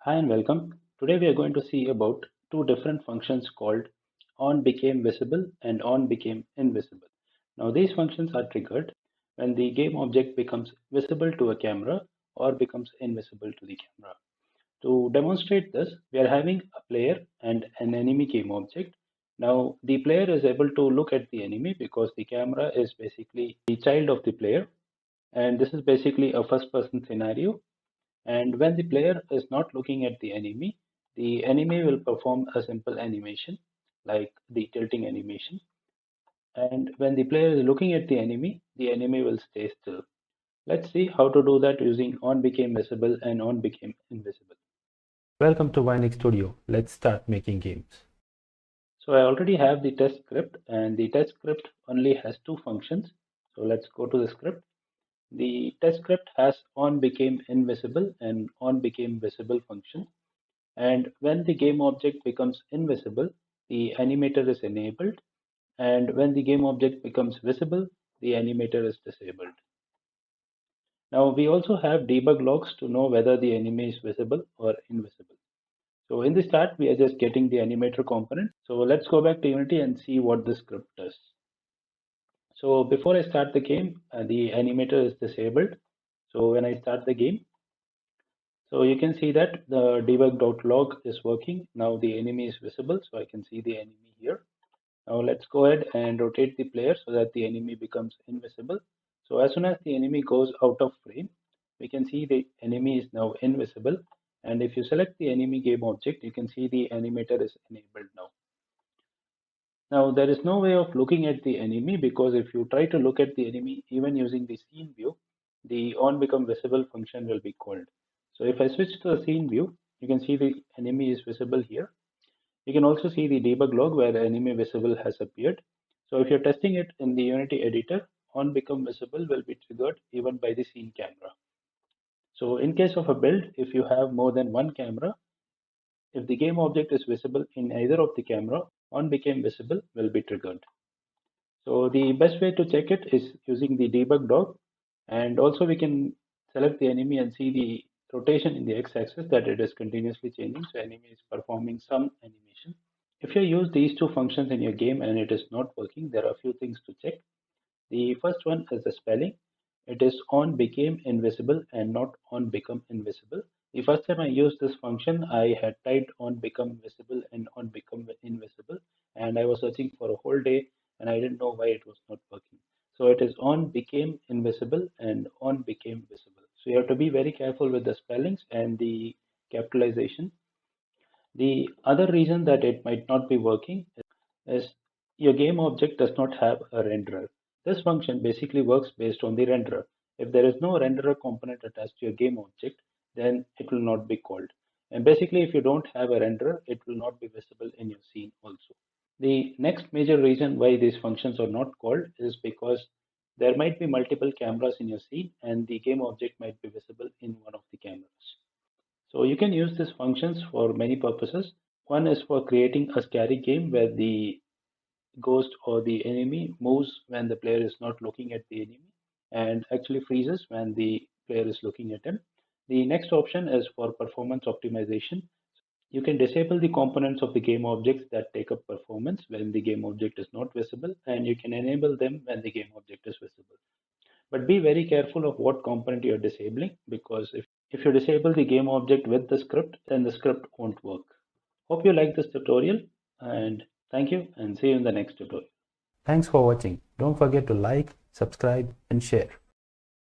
Hi and welcome. Today we are going to see about two different functions called OnBecameVisible and OnBecameInvisible. Now these functions are triggered when the game object becomes visible to a camera or becomes invisible to the camera. To demonstrate this, we are having a player and an enemy game object. Now the player is able to look at the enemy because the camera is basically the child of the player, and this is basically a first person scenario. And when the player is not looking at the enemy will perform a simple animation like the tilting animation. And when the player is looking at the enemy will stay still. Let's see how to do that using OnBecameVisible and OnBecameInvisible. Welcome to Vinex Studio. Let's start making games. So I already have the test script, and the test script only has two functions. So let's go to the script. The test script has OnBecameInvisible and OnBecameVisible function. And when the game object becomes invisible, the animator is enabled. And when the game object becomes visible, the animator is disabled. Now we also have debug logs to know whether the enemy is visible or invisible. So in the start, we are just getting the animator component. So let's go back to Unity and see what this script does. So before I start the game, the animator is disabled. So when I start the game, so you can see that the debug.log is working. Now the enemy is visible, so I can see the enemy here. Now let's go ahead and rotate the player so that the enemy becomes invisible. So as soon as the enemy goes out of frame, we can see the enemy is now invisible. And if you select the enemy game object, you can see the animator is enabled now. Now there is no way of looking at the enemy because if you try to look at the enemy even using the scene view, the onBecameVisible function will be called. So if I switch to the scene view, you can see the enemy is visible here. You can also see the debug log where the enemy visible has appeared. So if you're testing it in the Unity editor, onBecameVisible will be triggered even by the scene camera. So in case of a build, if you have more than one camera, if the game object is visible in either of the camera, onBecameVisible will be triggered. So the best way to check it is using the debug log, and also we can select the enemy and see the rotation in the x-axis that it is continuously changing. So enemy is performing some animation. If you use these two functions in your game and it is not working, there are a few things to check. The first one is the spelling. It is on became invisible and not on become invisible. The first time I used this function, I had typed on become visible and on become invisible, and I was searching for a whole day and I didn't know why it was not working. So it is on became invisible and on became visible. So you have to be very careful with the spellings and the capitalization. The other reason that it might not be working is your game object does not have a renderer. This function basically works based on the renderer. If there is no renderer component attached to your game object, then it will not be called. And basically, if you don't have a renderer, it will not be visible in your scene also. The next major reason why these functions are not called is because there might be multiple cameras in your scene and the game object might be visible in one of the cameras. So you can use these functions for many purposes. One is for creating a scary game where the ghost or the enemy moves when the player is not looking at the enemy and actually freezes when the player is looking at him. The next option is for performance optimization. You can disable the components of the game objects that take up performance when the game object is not visible, and you can enable them when the game object is visible. But be very careful of what component you are disabling, because if you disable the game object with the script, then the script won't work. Hope you like this tutorial, and thank you, and see you in the next tutorial. Thanks for watching. Don't forget to like, subscribe, and share.